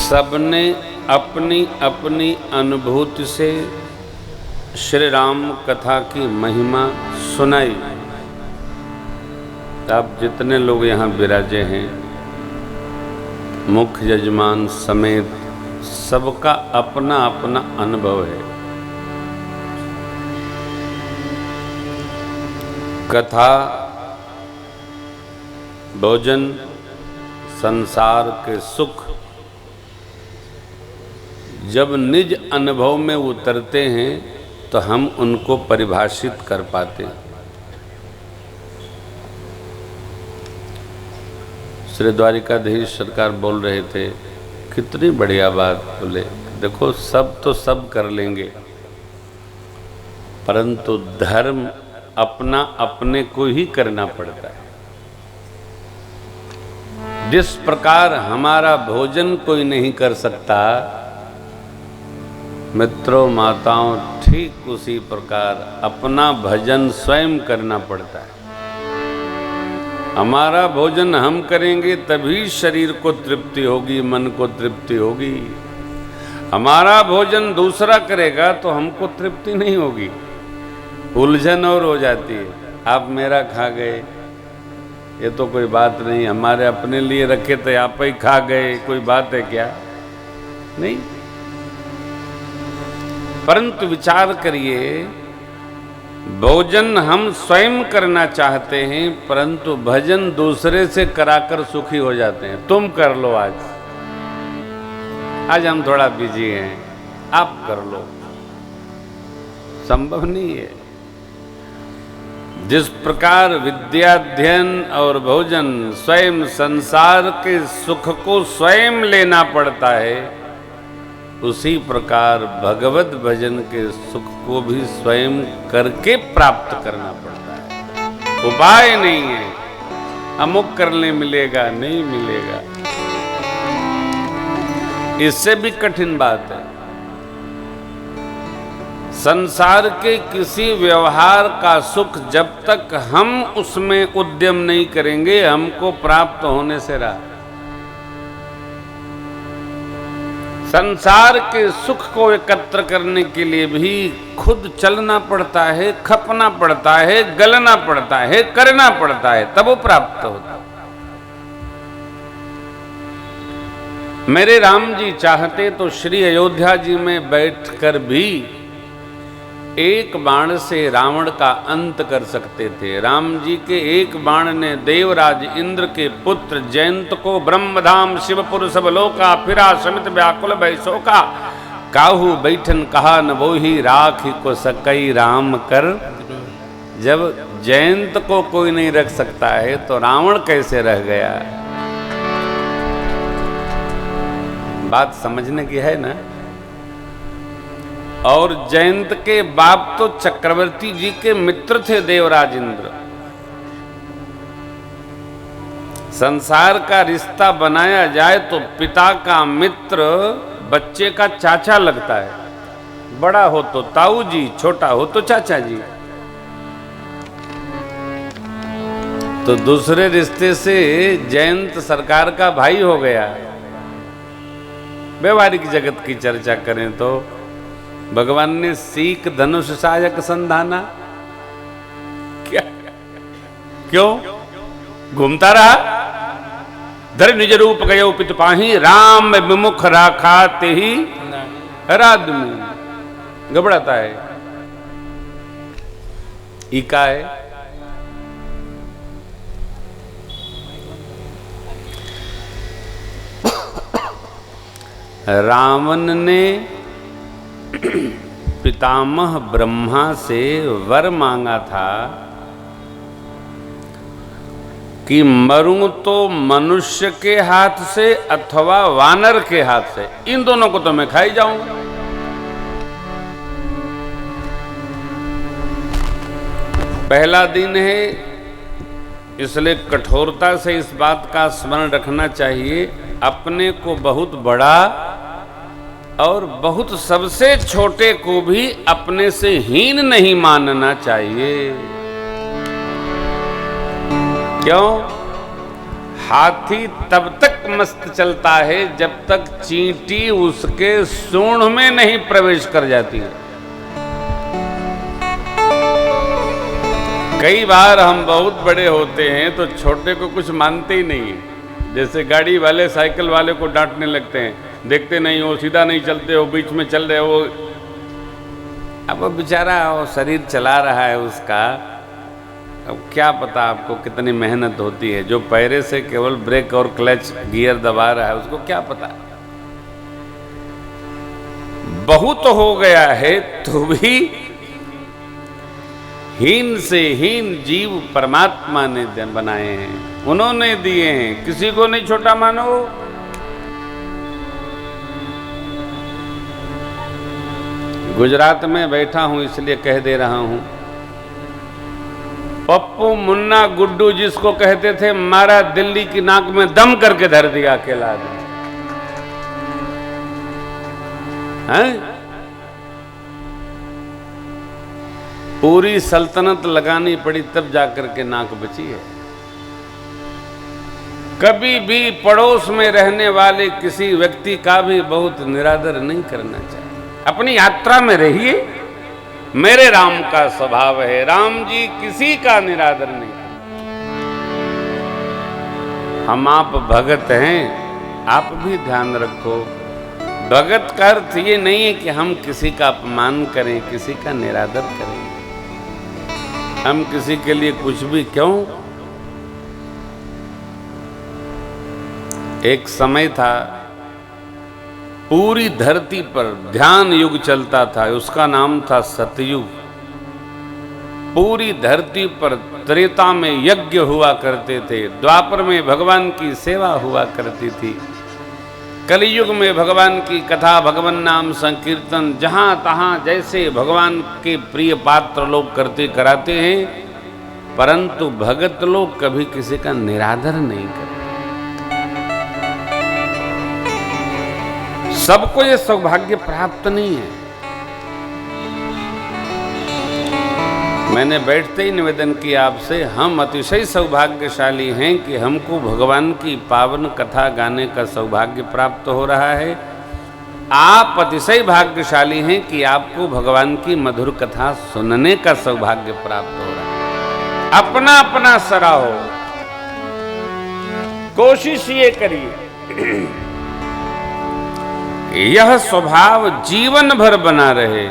सबने अपनी अपनी अनुभूति से श्री राम कथा की महिमा सुनाई। आप जितने लोग यहाँ विराजे हैं, मुख्य यजमान समेत, सबका अपना अपना अनुभव है। कथा, भोजन, संसार के सुख जब निज अनुभव में उतरते हैं तो हम उनको परिभाषित कर पाते हैं। श्री द्वारिकाधीश सरकार बोल रहे थे, कितनी बढ़िया बात बोले। देखो, सब तो सब कर लेंगे, परंतु धर्म अपना अपने को ही करना पड़ता है। जिस प्रकार हमारा भोजन कोई नहीं कर सकता, मित्रों माताओं, ठीक उसी प्रकार अपना भजन स्वयं करना पड़ता है। हमारा भोजन हम करेंगे तभी शरीर को तृप्ति होगी, मन को तृप्ति होगी। हमारा भोजन दूसरा करेगा तो हमको तृप्ति नहीं होगी, उलझन और हो जाती है। आप मेरा खा गए, ये तो कोई बात नहीं, हमारे अपने लिए रखे तो आप ही खा गए, कोई बात है क्या? नहीं। परंतु विचार करिए, भोजन हम स्वयं करना चाहते हैं, परंतु भजन दूसरे से कराकर सुखी हो जाते हैं। तुम कर लो, आज हम थोड़ा बिजी हैं, आप कर लो। संभव नहीं है। जिस प्रकार विद्याध्ययन और भोजन स्वयं संसार के सुख को स्वयं लेना पड़ता है, उसी प्रकार भगवत भजन के सुख को भी स्वयं करके प्राप्त करना पड़ता है। उपाय नहीं है, अमुक करने मिलेगा, नहीं मिलेगा। इससे भी कठिन बात है। संसार के किसी व्यवहार का सुख जब तक हम उसमें उद्यम नहीं करेंगे, हमको प्राप्त होने से रहा। संसार के सुख को एकत्र करने के लिए भी खुद चलना पड़ता है, खपना पड़ता है, गलना पड़ता है, करना पड़ता है, तब वो प्राप्त होता है। मेरे राम जी चाहते तो श्री अयोध्या जी में बैठकर भी एक बाण से रावण का अंत कर सकते थे। राम जी के एक बाण ने देवराज इंद्र के पुत्र जयंत को ब्रह्मधाम शिवपुर सब लोका फिरा समित व्याकुल बैसो का काहू बैठन कहा न वोही राख को सकई राम कर। जब जयंत को कोई नहीं रख सकता है तो रावण कैसे रह गया? बात समझने की है ना। और जयंत के बाप तो चक्रवर्ती जी के मित्र थे देवराज इंद्र। संसार का रिश्ता बनाया जाए तो पिता का मित्र बच्चे का चाचा लगता है। बड़ा हो तो ताऊ जी, छोटा हो तो चाचा जी। तो दूसरे रिश्ते से जयंत सरकार का भाई हो गया। व्यवहारिक जगत की चर्चा करें तो भगवान ने सीख धनुष सायक संधाना, क्या क्यों घूमता रहा? धर निज रूप गयो पितु पाही, राम विमुख राखाते ही हर आदमी। घबराता है, इका है। रावण ने पितामह ब्रह्मा से वर मांगा था कि मरूं तो मनुष्य के हाथ से अथवा वानर के हाथ से, इन दोनों को तो मैं खाई जाऊंगा। पहला दिन है, इसलिए कठोरता से इस बात का स्मरण रखना चाहिए। अपने को बहुत बड़ा और बहुत सबसे छोटे को भी अपने से हीन नहीं मानना चाहिए। क्यों? हाथी तब तक मस्त चलता है जब तक चींटी उसके सूंड में नहीं प्रवेश कर जाती है। कई बार हम बहुत बड़े होते हैं तो छोटे को कुछ मानते ही नहीं है। जैसे गाड़ी वाले साइकिल वाले को डांटने लगते हैं, देखते नहीं हो, सीधा नहीं चलते हो, बीच में चल रहे हो। अब वो बेचारा वो शरीर चला रहा है उसका, अब क्या पता आपको कितनी मेहनत होती है। जो पैरे से केवल ब्रेक और क्लच गियर दबा रहा है उसको क्या पता। बहुत हो गया है तो भी हीन से हीन जीव परमात्मा ने बनाए हैं, उन्होंने दिए हैं, किसी को नहीं छोटा मानो। गुजरात में बैठा हूं इसलिए कह दे रहा हूं, पप्पू मुन्ना गुड्डू जिसको कहते थे, मारा दिल्ली की नाक में दम करके धर दिया अकेला आदमी है। पूरी सल्तनत लगानी पड़ी तब जाकर के नाक बची है। कभी भी पड़ोस में रहने वाले किसी व्यक्ति का भी बहुत निरादर नहीं करना चाहिए। अपनी यात्रा में रहिए, मेरे राम का स्वभाव है, राम जी किसी का निरादर नहीं करते। हम आप भगत हैं, आप भी ध्यान रखो। भगत का अर्थ ये नहीं है कि हम किसी का अपमान करें, किसी का निरादर करें। हम किसी के लिए कुछ भी क्यों। एक समय था पूरी धरती पर ध्यान युग चलता था, उसका नाम था सतयुग। पूरी धरती पर त्रेता में यज्ञ हुआ करते थे, द्वापर में भगवान की सेवा हुआ करती थी, कलयुग में भगवान की कथा, भगवान नाम संकीर्तन, जहां तहां जैसे भगवान के प्रिय पात्र लोग करते कराते हैं, परंतु भगत लोग कभी किसी का निरादर नहीं करते। सबको ये सौभाग्य प्राप्त नहीं है। मैंने बैठते ही निवेदन किया आपसे, हम अतिशय सौभाग्यशाली हैं कि हमको भगवान की पावन कथा गाने का सौभाग्य प्राप्त हो रहा है। आप अतिशय भाग्यशाली हैं कि आपको भगवान की मधुर कथा सुनने का सौभाग्य प्राप्त हो रहा है। अपना अपना सराहो, कोशिश ये करिए यह स्वभाव जीवन भर बना रहे।